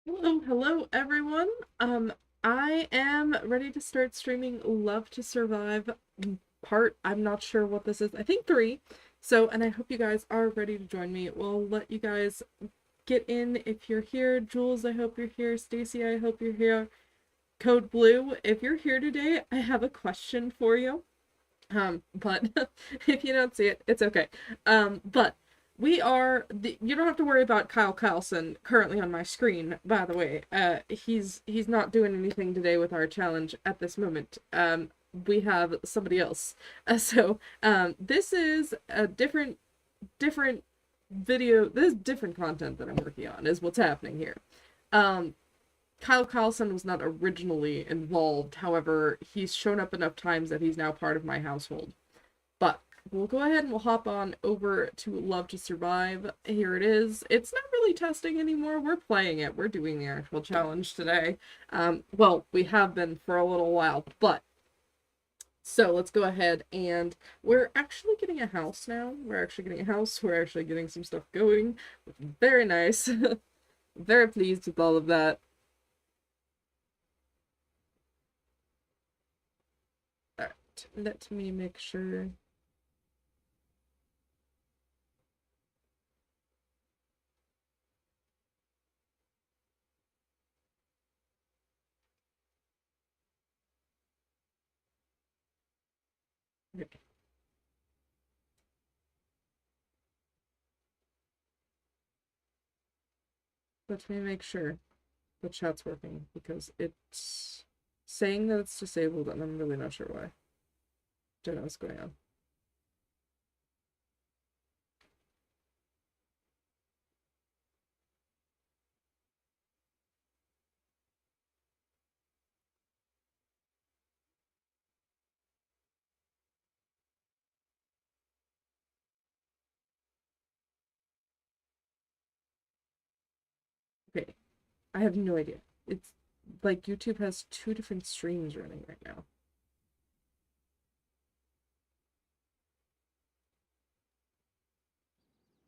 Hello everyone. I am ready to start streaming Love to Survive I'm not sure what this is. I think 3. So, and I hope you guys are ready to join me. We'll let you guys get in if you're here. Jules, I hope you're here. Stacy, I hope you're here. Code Blue, if you're here today, I have a question for you. But if you don't see it, it's okay. But you don't have to worry about Kyle Carlson currently on my screen, by the way. He's not doing anything today with our challenge at this moment. We have somebody else. This is a different video. This is different content that I'm working on, is what's happening here. Um, Kyle Carlson was not originally involved. However, he's shown up enough times that he's now part of my household. But we'll go ahead and we'll hop on over to Love to Survive. Here it is. It's not really testing anymore. We're playing it. We're doing the actual challenge today. Well, we have been for a little while, but so let's go ahead and we're actually getting a house now. We're actually getting a house. We're actually getting some stuff going. Very nice. Very pleased with all of that. Alright, let me make sure. Okay. Let me make sure the chat's working because it's saying that it's disabled and I'm really not sure why. Don't know what's going on. Okay, I have no idea. It's like YouTube has 2 different streams running right now.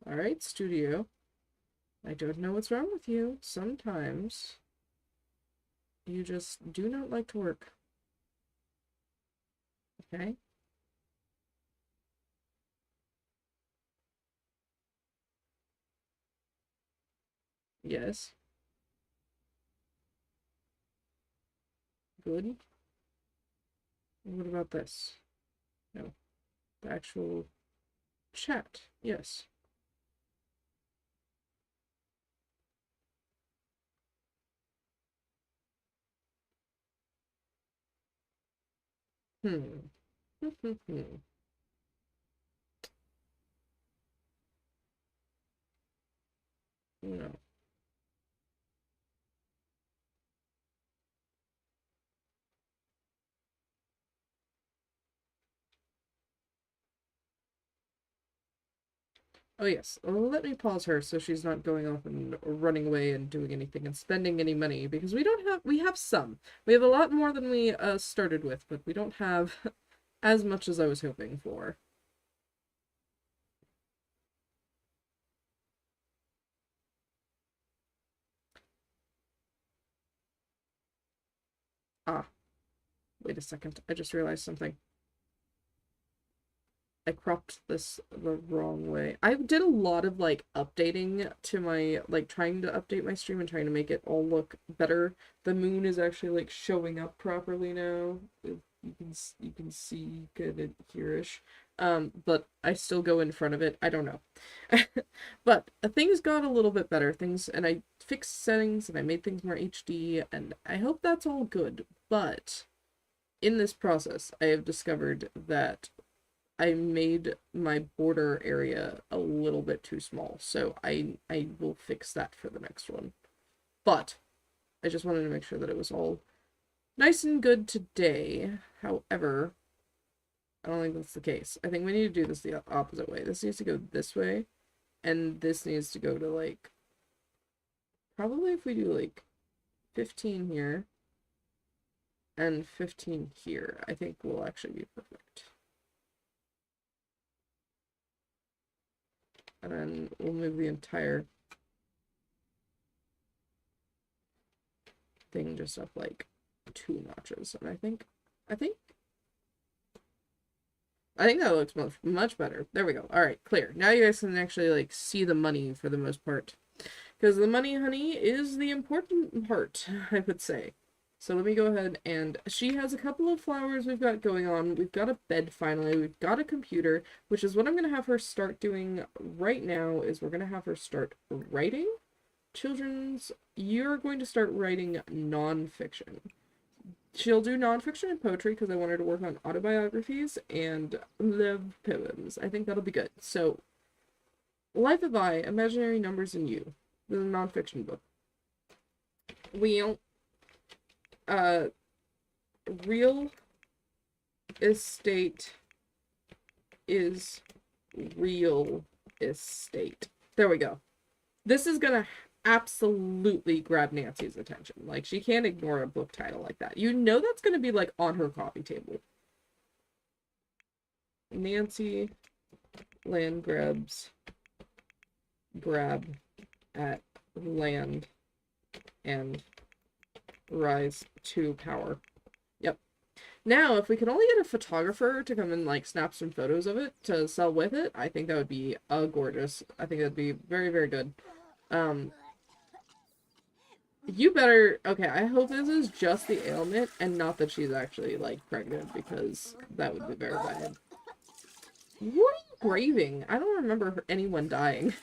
Alright, studio. I don't know what's wrong with you. Sometimes you just do not like to work. Okay? Yes. Good. What about this? No. The actual chat. Yes. Hmm. No. Oh yes, let me pause her so she's not going off and running away and doing anything and spending any money because we have some. We have a lot more than we started with, but we don't have as much as I was hoping for. Ah, wait a second. I just realized something. I cropped this the wrong way. I did a lot of like updating to my like trying to update my stream and trying to make it all look better. The moon is actually like showing up properly now. You can see good and hearish. But I still go in front of it. I don't know. But things got a little bit better. Things and I fixed settings and I made things more HD and I hope that's all good. But in this process, I have discovered that I made my border area a little bit too small, so I will fix that for the next one. But I just wanted to make sure that it was all nice and good today. However, I don't think that's the case. I think we need to do this the opposite way. This needs to go this way, and this needs to go to like probably if we do like 15 here and 15 here, I think we'll actually be perfect. And then we'll move the entire thing just up like 2 notches. And I think that looks much, much better. There we go. All right, clear. Now you guys can actually like see the money for the most part. Because the money, honey, is the important part, I would say. So let me go ahead and she has a couple of flowers we've got going on. We've got a bed finally. We've got a computer, which is what I'm going to have her start doing right now is we're going to have her start writing. Children's, you're going to start writing nonfiction. She'll do nonfiction and poetry because I want her to work on autobiographies and love poems. I think that'll be good. So, Life of I, Imaginary Numbers and You, the nonfiction book. Real estate is real estate. There we go. This is gonna absolutely grab Nancy's attention. Like, she can't ignore a book title like that. You know that's gonna be, like, on her coffee table. Nancy Landgrab's grab at land and rise to power. Yep. Now, if we could only get a photographer to come and, like, snap some photos of it to sell with it, I think that would be gorgeous. I think that'd be very, very good. You better... Okay, I hope this is just the ailment and not that she's actually, like, pregnant, because that would be very bad. What are you graving? I don't remember anyone dying.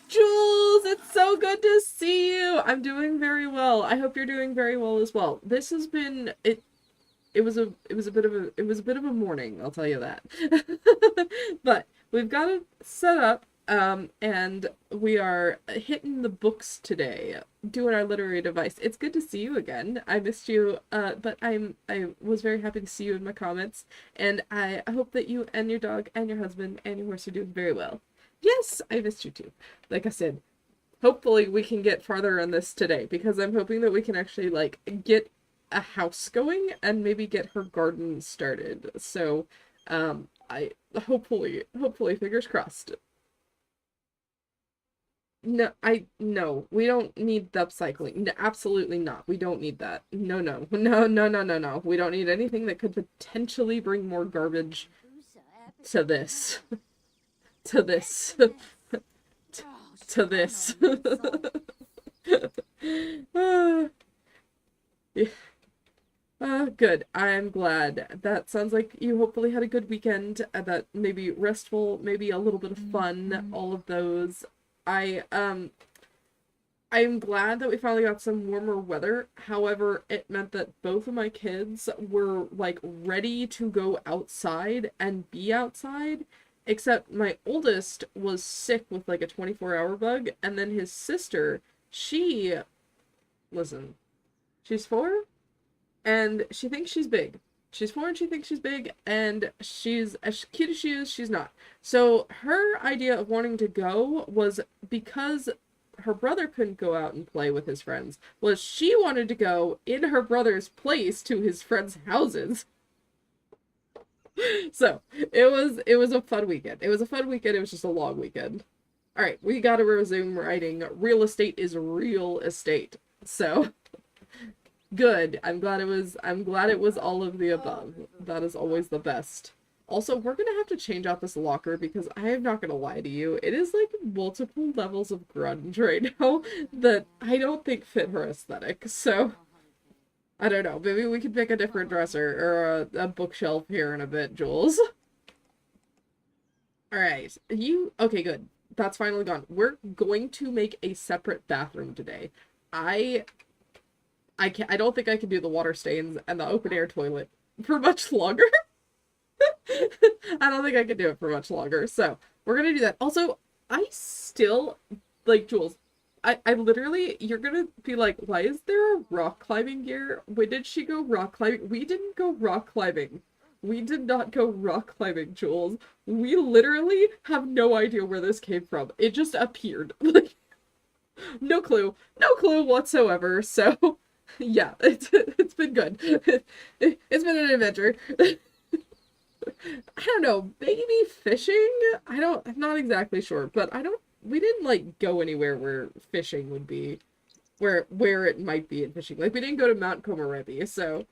Jules, it's so good to see you! I'm doing very well. I hope you're doing very well as well. This has been... It was a bit of a morning, I'll tell you that. But we've got it set up. And we are hitting the books today, doing our literary device. It's good to see you again. I missed you, but I was very happy to see you in my comments, and I hope that you and your dog and your husband and your horse are doing very well. Yes, I missed you too. Like I said, hopefully we can get farther on this today, because I'm hoping that we can actually, like, get a house going and maybe get her garden started. So, I hopefully, fingers crossed. No, we don't need the upcycling. No, absolutely not. We don't need that. No. We don't need anything that could potentially bring more garbage to this. to this. to this. Yeah. Good. I'm glad. That sounds like you hopefully had a good weekend. That maybe restful, maybe a little bit of fun, all of those. I'm glad that we finally got some warmer weather. However, it meant that both of my kids were, like, ready to go outside and be outside, except my oldest was sick with, like, a 24-hour bug, and then his sister, listen, she's 4, and she thinks she's big. She's 4 and she thinks she's big, and she's as cute as she is, she's not. So her idea of wanting to go was because her brother couldn't go out and play with his friends, was she wanted to go in her brother's place to his friends' houses. So it was a fun weekend. It was just a long weekend. All right, we gotta resume writing. Real estate is real estate. So... Good. I'm glad it was all of the above. That is always the best. Also, we're gonna have to change out this locker because I am not gonna lie to you. It is like multiple levels of grunge right now that I don't think fit her aesthetic. So, I don't know. Maybe we could pick a different dresser or a bookshelf here in a bit, Jules. Alright. Okay, good. That's finally gone. We're going to make a separate bathroom today. I don't think I can do the water stains and the open air toilet for much longer. I don't think I can do it for much longer. So we're going to do that. Also, I still, like, Jules, I literally, you're going to be like, why is there a rock climbing gear? When did she go rock climbing? We didn't go rock climbing. We did not go rock climbing, Jules. We literally have no idea where this came from. It just appeared. Like, no clue whatsoever. So... yeah, it's been good. It's been an adventure. I don't know, maybe fishing? I'm not exactly sure, but we didn't, like, go anywhere where fishing would be where it might be in fishing. Like, we didn't go to Mount Komorebi, so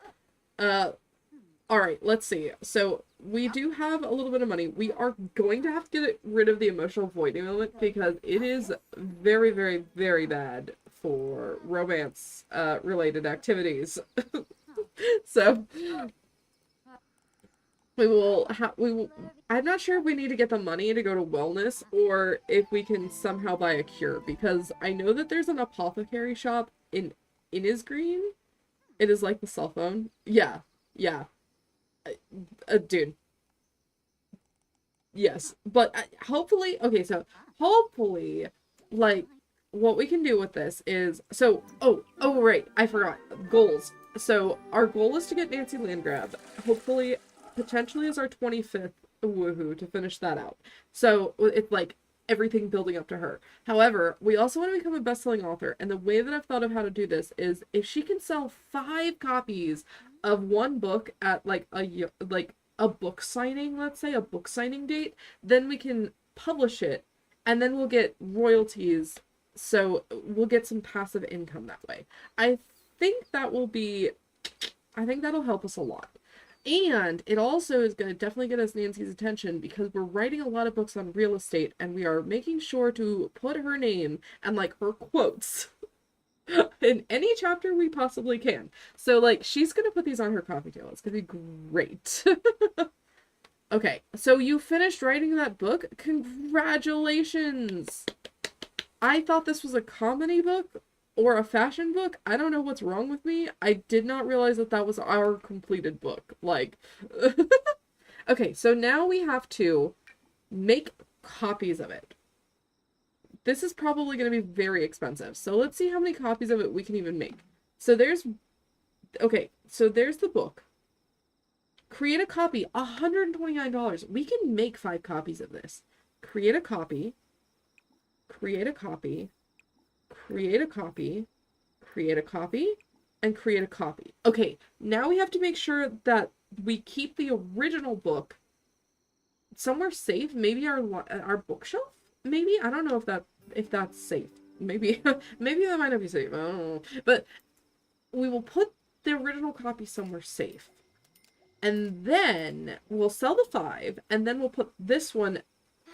all right, let's see. So we do have a little bit of money. We are going to have to get rid of the emotional void element because it is very, very, very bad for romance related activities. So we will I'm not sure if we need to get the money to go to wellness or if we can somehow buy a cure, because I know that there's an apothecary shop in Innisgreen. It is like the cell phone. Yeah. Yeah. Dude. Yes. But hopefully, okay, so hopefully, like, what we can do with this is, so, oh, right, I forgot. Goals. So, our goal is to get Nancy Landgrab. Hopefully, potentially is our 25th woohoo to finish that out. So, it's like everything building up to her. However, we also want to become a best-selling author, and the way that I've thought of how to do this is if she can sell 5 copies of one book at like a book signing, let's say a book signing date, then we can publish it and then we'll get royalties, so we'll get some passive income that way. Think that will be I think that'll help us a lot. And it also is going to definitely get us Nancy's attention because we're writing a lot of books on real estate and we are making sure to put her name and like her quotes in any chapter we possibly can. So like she's going to put these on her coffee table. It's going to be great. Okay, so you finished writing that book? Congratulations! I thought this was a comedy book or a fashion book. I don't know what's wrong with me. I did not realize that that was our completed book. Like, okay, so now we have to make copies of it. This is probably going to be very expensive. So let's see how many copies of it we can even make. So there's the book. Create a copy, $129. We can make 5 copies of this. Create a copy. Create a copy. Create a copy. Create a copy. And create a copy. Okay, now we have to make sure that we keep the original book somewhere safe. Maybe our bookshelf? Maybe? I don't know if that's safe. Maybe maybe that might not be safe. I don't know. But we will put the original copy somewhere safe. And then we'll sell the 5, and then we'll put this one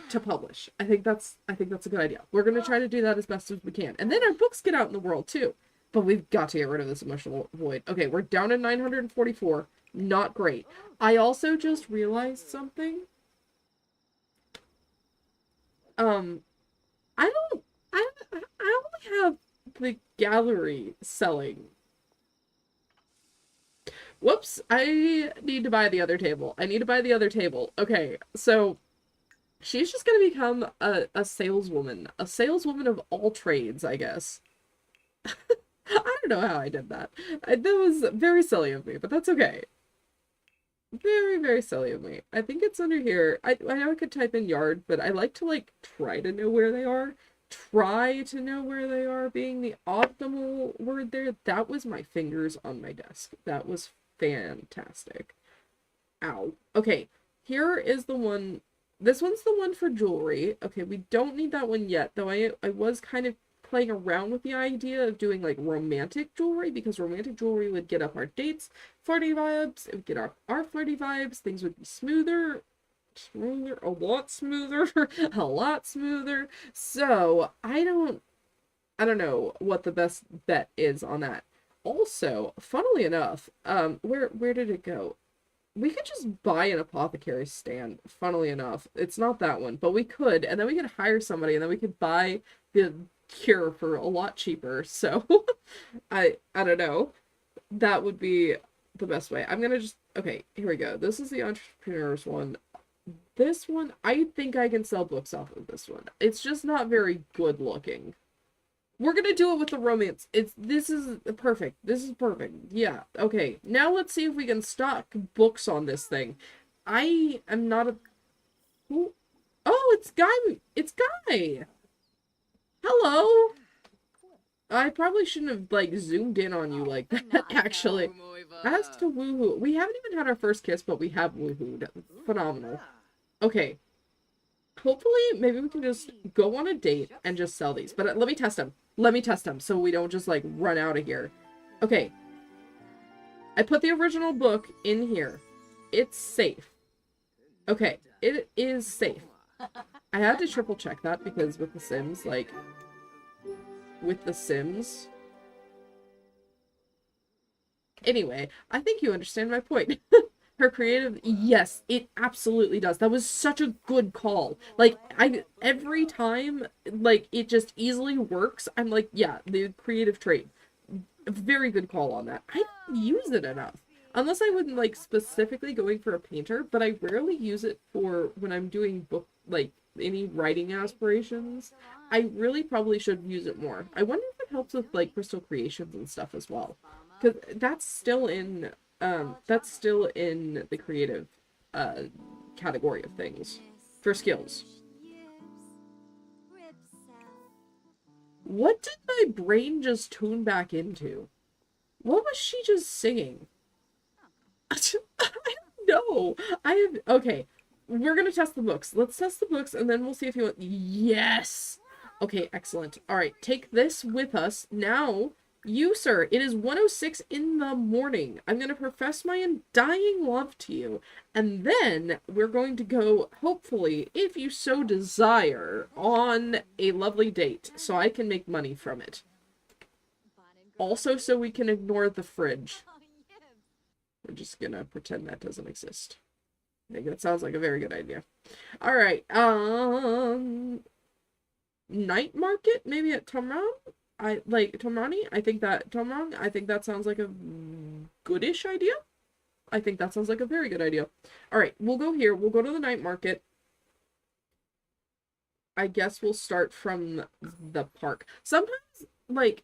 to publish. I think that's a good idea. We're gonna try to do that as best as we can. And then our books get out in the world too. But we've got to get rid of this emotional void. Okay, we're down to 944. Not great. I also just realized something. I only have the gallery selling. Whoops, I need to buy the other table. Okay, so she's just gonna become a saleswoman. A saleswoman of all trades, I guess. I don't know how I did that. That was very silly of me, but that's okay. Very, very silly of me. I think it's under here. I know I could type in yard, but I like to, like, try to know where they are. Try to know where they are being the optimal word there. That was my fingers on my desk. That was fantastic. Ow. Okay, here is the one. This one's the one for jewelry. Okay, we don't need that one yet, though I was kind of playing around with the idea of doing like romantic jewelry, because romantic jewelry would get up our dates, flirty vibes, it would get our flirty vibes, things would be smoother, a lot smoother, a lot smoother. So I don't know what the best bet is on that. Also, funnily enough, where did it go? We could just buy an apothecary stand, funnily enough. It's not that one, but we could, and then we could hire somebody, and then we could buy the cure for a lot cheaper. So, I don't know. That would be the best way. I'm gonna just, okay, here we go. This is the entrepreneur's one. This one, I think I can sell books off of this one. It's just not very good looking. We're gonna do it with the romance. This is perfect. This is perfect. Yeah. Okay. Now let's see if we can stock books on this thing. I am not a... Who? Oh, it's Guy. It's Guy. Hello. I probably shouldn't have, like, zoomed in on you like that, actually. As to woohoo. We haven't even had our first kiss, but we have woohooed. Phenomenal. Okay. Hopefully, maybe we can just go on a date and just sell these. But let me test them. Let me test them so we don't just, like, run out of here. Okay. I put the original book in here. It's safe. Okay. It is safe. I had to triple check that because with the Sims, like... With the Sims... Anyway, I think you understand my point. Her creative, yes, it absolutely does. That was such a good call. Like, every time, like, it just easily works, I'm like, yeah, the creative trait. Very good call on that. I don't use it enough. Unless I wouldn't, like, specifically going for a painter, but I rarely use it for when I'm doing book, like, any writing aspirations. I really probably should use it more. I wonder if it helps with, like, crystal creations and stuff as well. Because that's still in the creative category of things for skills. What did my brain just tune back into? What was she just singing? I don't know. Okay. We're gonna test the books. Let's test the books and then we'll see if you want. Yes! Okay, excellent. Alright, take this with us. Now, you, sir, it is 1:06 in the morning. I'm going to profess my undying love to you. And then we're going to go, hopefully, if you so desire, on a lovely date. So I can make money from it. Also, so we can ignore the fridge. We're just going to pretend that doesn't exist. I think that sounds like a very good idea. Alright, night market? Maybe at Tomran? Tomrani? I think that sounds like a goodish idea. I think that sounds like a very good idea. Alright, we'll go here. We'll go to the night market. I guess we'll start from the park. Sometimes, like,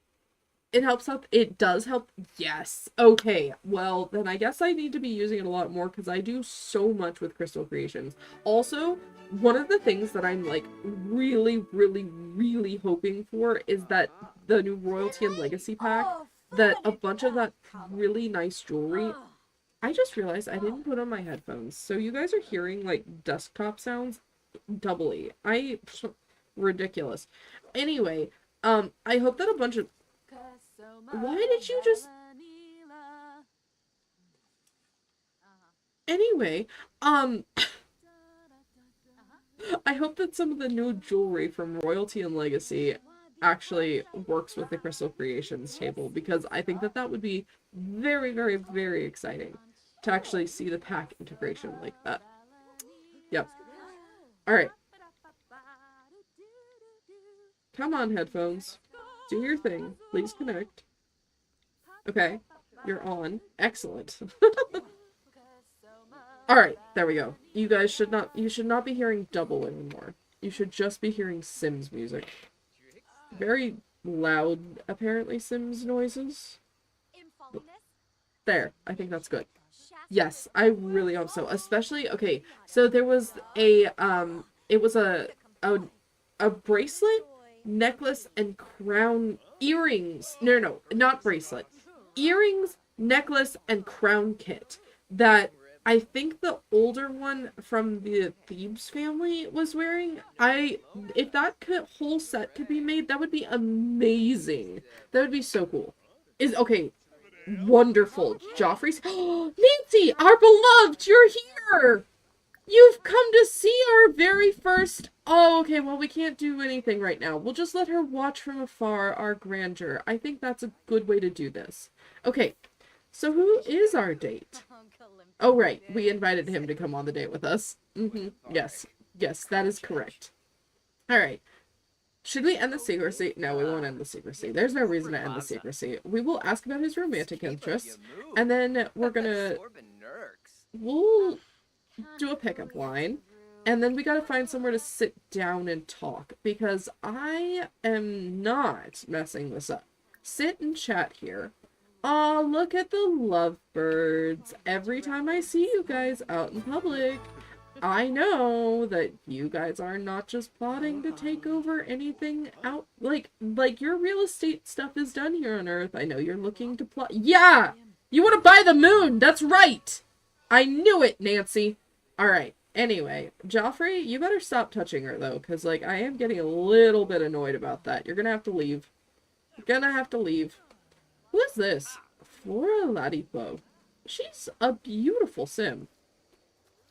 it helps out. It does help. Yes. Okay. Well, then I guess I need to be using it a lot more because I do so much with crystal creations. Also, one of the things that I'm, like, really, really, really hoping for is that the new Royalty and Legacy pack, that a bunch of that really nice jewelry... I just realized I didn't put on my headphones, so you guys are hearing, like, desktop sounds doubly. Ridiculous. Anyway, I hope that a bunch of... Why did you just... Anyway, I hope that some of the new jewelry from Royalty and Legacy actually works with the Crystal Creations table, because I think that that would be very, very, very exciting to actually see the pack integration like that. Yep. Alright. Come on, headphones. Do your thing. Please connect. Okay. You're on. Excellent. Alright, there we go. You guys should not be hearing double anymore. You should just be hearing Sims music. Very loud, apparently, Sims noises. There. I think that's good. Yes, I really hope so. Especially, okay, so there was a, it was a bracelet, necklace, and crown earrings. No, not bracelet. Earrings, necklace, and crown kit that I think the older one from the Thebes family was wearing. If that whole set could be made, that would be amazing. That would be so cool. Okay, wonderful. Joffrey's... Nancy, our beloved, you're here! You've come to see our very first... Oh, okay, well, we can't do anything right now. We'll just let her watch from afar our grandeur. I think that's a good way to do this. Okay, so who is our date? Oh, right, we invited him to come on the date with us. Yes, that is correct. Alright. Should we end the secrecy? No, we won't end the secrecy. There's no reason to end the secrecy. We will ask about his romantic interests, and then we're gonna... We'll do a pickup line, and then we gotta find somewhere to sit down and talk, because I am not messing this up. Sit and chat here. Aw, look at the lovebirds. Every time I see you guys out in public, I know that you guys are not just plotting to take over anything out. Like your real estate stuff is done here on Earth. I know you're looking to plot. Yeah! You want to buy the moon! That's right! I knew it, Nancy! Alright. Anyway, Joffrey, you better stop touching her, though, because, like, I am getting a little bit annoyed about that. You're gonna have to leave. You're gonna have to leave. Who is this? Flora Ladipo. She's a beautiful sim.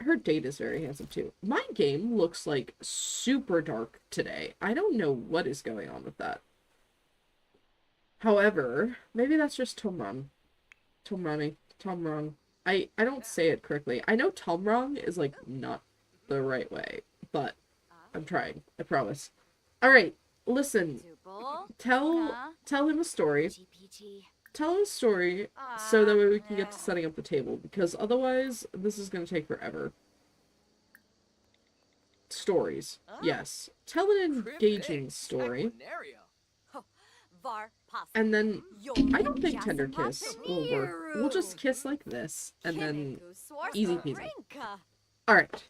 Her date is very handsome, too. My game looks, like, super dark today. I don't know what is going on with that. However, maybe that's just Tomrung. Tomrung. I don't say it correctly. I know Tomrung is, like, not the right way, but I'm trying. I promise. Alright, listen. Tell him a story. Tell him a story so that way we can get to setting up the table, because otherwise this is going to take forever. Stories. Yes. Tell an engaging story. And then, I don't think tender kiss will work. We'll just kiss like this, and then easy peasy. Alright.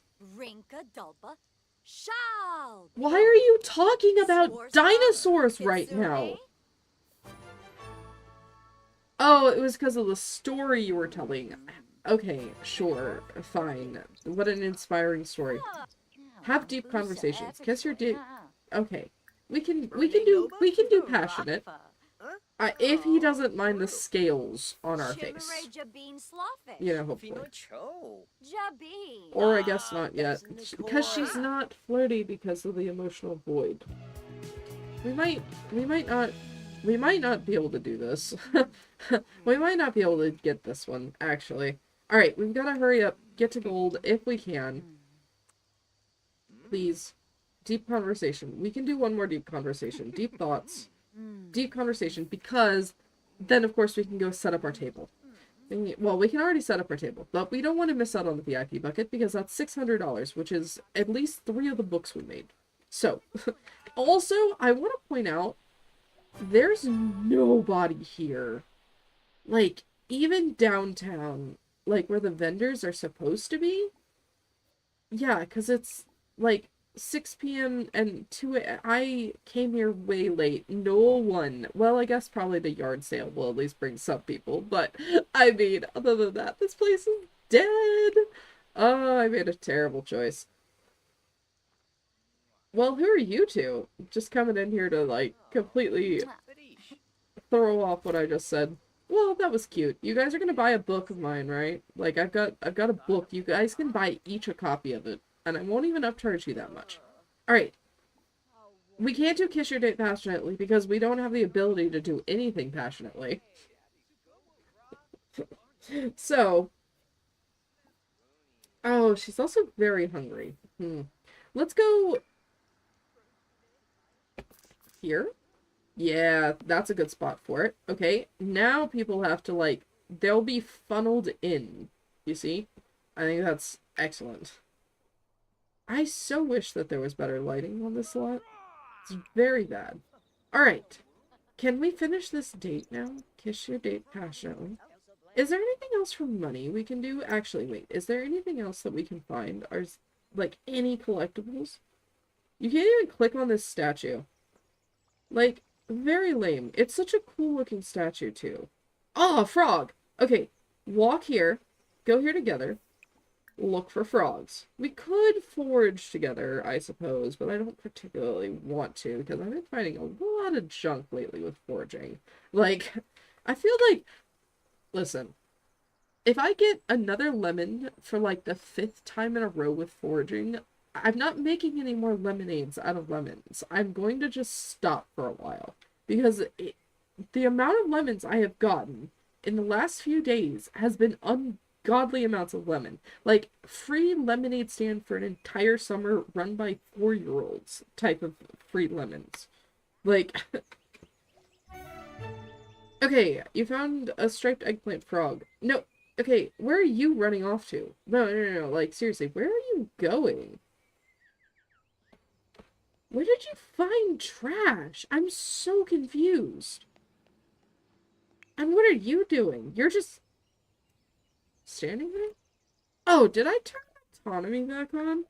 Why are you talking about dinosaurs right now? Oh, it was because of the story you were telling. Okay, sure, fine. What an inspiring story. Have deep conversations. Kiss your dick. Okay. We can do passionate. If he doesn't mind the scales on our face. You know, hopefully. Or I guess not yet. Because she's not flirty because of the emotional void. We might not be able to do this. We might not be able to get this one, actually. Alright, we've got to hurry up, get to gold if we can. Please. Deep conversation. We can do one more deep conversation. Deep thoughts. Deep conversation, because then, of course, we can go set up our table. Well, we can already set up our table, but we don't want to miss out on the VIP bucket, because that's $600, which is at least 3 of the books we made. So, also, I want to point out, there's nobody here. Like, even downtown, like, where the vendors are supposed to be. Yeah, because it's, like, 6 p.m. and I came here way late. No one. Well, I guess probably the yard sale will at least bring some people, but I mean, other than that, this place is dead. Oh, I made a terrible choice. Well, who are you two? Just coming in here to, like, completely throw off what I just said. Well, that was cute. You guys are gonna buy a book of mine, right? Like, I've got a book. You guys can buy each a copy of it. And I won't even upcharge you that much. Alright. We can't do Kiss Your Date passionately because we don't have the ability to do anything passionately. So. Oh, she's also very hungry. Let's go here. Yeah, that's a good spot for it. Okay, now people have to, like, they'll be funneled in. You see? I think that's excellent. I so wish that there was better lighting on this lot. It's very bad. Alright. Can we finish this date now? Kiss your date passionately. Is there anything else for money we can do? Actually, wait. Is there anything else that we can find? Or, like, any collectibles? You can't even click on this statue. Like, very lame. It's such a cool looking statue, too. Oh, a frog! Okay. Walk here. Go here together. Look for frogs. We could forage together, I suppose, but I don't particularly want to, because I've been finding a lot of junk lately with foraging. Like, I feel like, listen, if I get another lemon for, like, the 5th time in a row with foraging, I'm not making any more lemonades out of lemons. I'm going to just stop for a while, because the amount of lemons I have gotten in the last few days has been ungodly amounts of lemon. Like, free lemonade stand for an entire summer run by 4-year-olds type of free lemons. Like, okay, you found a striped eggplant frog. No, okay, where are you running off to? No, like, seriously, where are you going? Where did you find trash? I'm so confused. And what are you doing? You're just standing there? Oh, did I turn autonomy back on?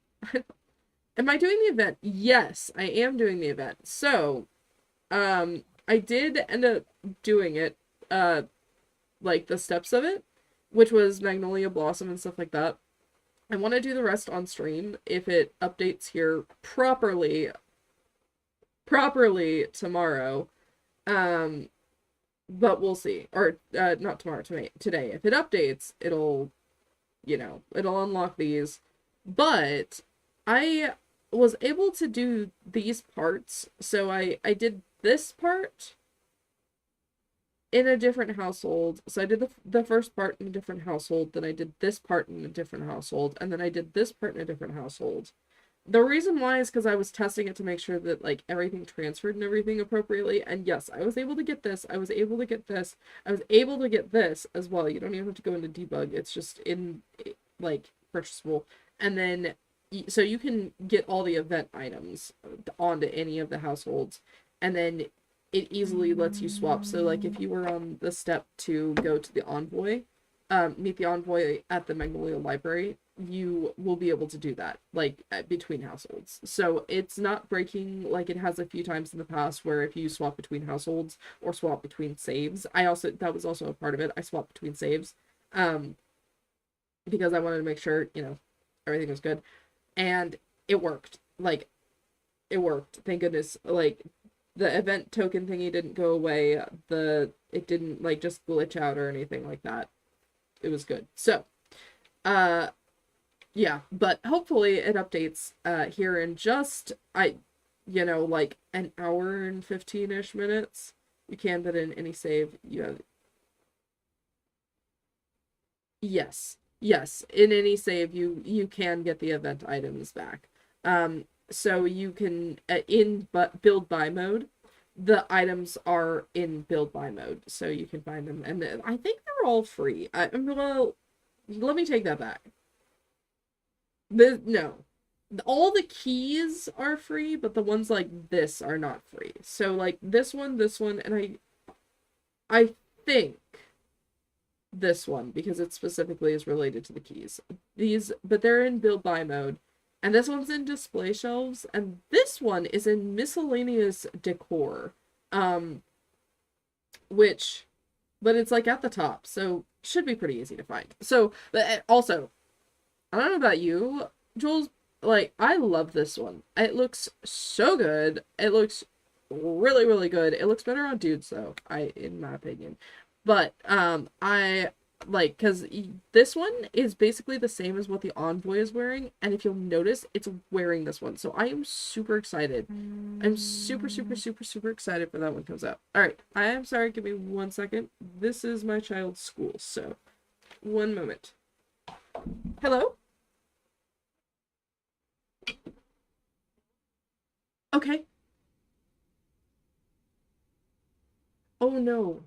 Am I doing the event? Yes, I am doing the event. So, I did end up doing it, like, the steps of it, which was Magnolia Blossom and stuff like that. I want to do the rest on stream if it updates here properly tomorrow. Um, but we'll see. Or not tomorrow, today. If it updates, it'll unlock these. But I was able to do these parts. So I did this part in a different household. So I did the first part in a different household, then I did this part in a different household, and then I did this part in a different household. The reason why is because I was testing it to make sure that like everything transferred and everything appropriately. And yes, I was able to get this. I was able to get this. I was able to get this as well. You don't even have to go into debug. It's just in like purchasable. And then so you can get all the event items onto any of the households. And then it easily lets you swap. So like if you were on the step to go to the envoy, meet the envoy at the Magnolia Library, you will be able to do that, like between households. So it's not breaking like it has a few times in the past where if you swap between households or swap between saves. That was also a part of it. I swapped between saves, because I wanted to make sure, everything was good. And it worked. Like, it worked. Thank goodness. Like, the event token thingy didn't go away. It didn't like just glitch out or anything like that. It was good. So, yeah, but hopefully it updates here in just like an hour and 15-ish minutes. You can put in any save. Yes. Yes, in any save you can get the event items back. So you can in build by mode, the items are in build by mode, so you can find them, and I think they're all free. Well, let me take that back. No, all the keys are free, but the ones like this are not free. So like this one, and I think this one, because it specifically is related to the keys. But they're in build by mode. And this one's in display shelves, and this one is in miscellaneous decor. But it's like at the top, so should be pretty easy to find. So, but also, I don't know about you, Jules, like, I love this one. It looks so good. It looks really, really good. It looks better on dudes, though, in my opinion. But, I like, because this one is basically the same as what the Envoy is wearing, and if you'll notice, it's wearing this one. So I am super excited. I'm super, super, super, super excited for that one comes out. All right, I am sorry, give me 1 second. This is my child's school, so 1 moment. Hello? Okay. Oh no.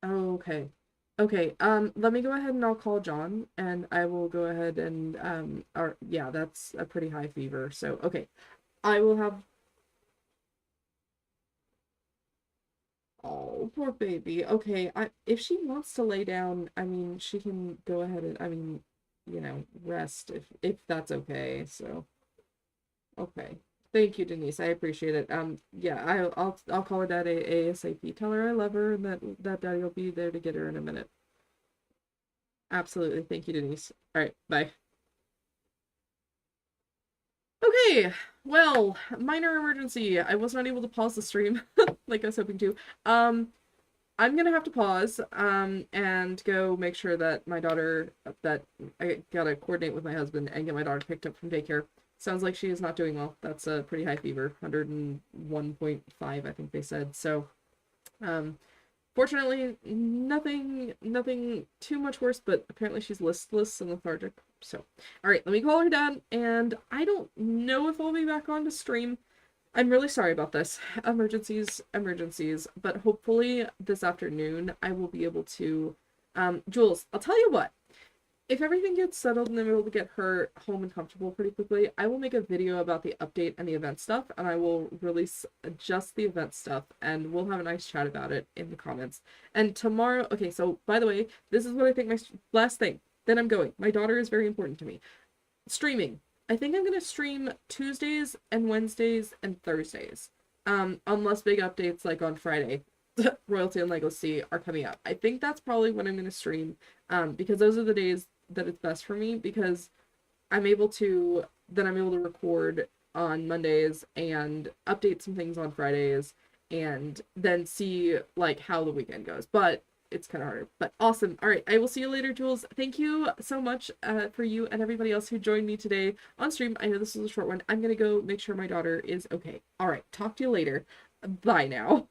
Oh, okay. Okay, let me go ahead and I'll call John, and I will go ahead and, or, yeah, that's a pretty high fever, so, okay. I will have, oh, poor baby. Okay, if she wants to lay down, I mean, she can go ahead and, I mean, rest if that's okay, so, okay. Thank you, Denise. I appreciate it. Yeah, I'll call her dad ASAP. Tell her I love her and that daddy will be there to get her in a minute. Absolutely. Thank you, Denise. All right, bye. Okay, well, minor emergency. I was not able to pause the stream like I was hoping to. I'm gonna have to pause, and go make sure that my daughter, that I gotta coordinate with my husband and get my daughter picked up from daycare. Sounds like she is not doing well. That's a pretty high fever, 101.5, I think they said. So, um, fortunately, nothing too much worse, but apparently she's listless and lethargic. So, all right, let me call her dad, and I don't know if I'll be back on to stream. I'm really sorry about this. Emergencies, but hopefully this afternoon I will be able to, Jules, I'll tell you what. If everything gets settled and I'm able to get her home and comfortable pretty quickly, I will make a video about the update and the event stuff, and I will release just the event stuff, and we'll have a nice chat about it in the comments. And tomorrow, okay, so by the way, this is what I think my last thing. Then I'm going. My daughter is very important to me. Streaming. I think I'm going to stream Tuesdays and Wednesdays and Thursdays. Unless big updates like on Friday, Royalty and Legacy are coming up. I think that's probably when I'm going to stream, because those are the days that it's best for me, because I'm able to record on Mondays and update some things on Fridays and then see like how the weekend goes. But it's kind of harder. But awesome. All right, I will see you later, Jules. Thank you so much for you and everybody else who joined me today on stream. I know this was a short one. I'm gonna go make sure my daughter is okay. All right, talk to you later. Bye now.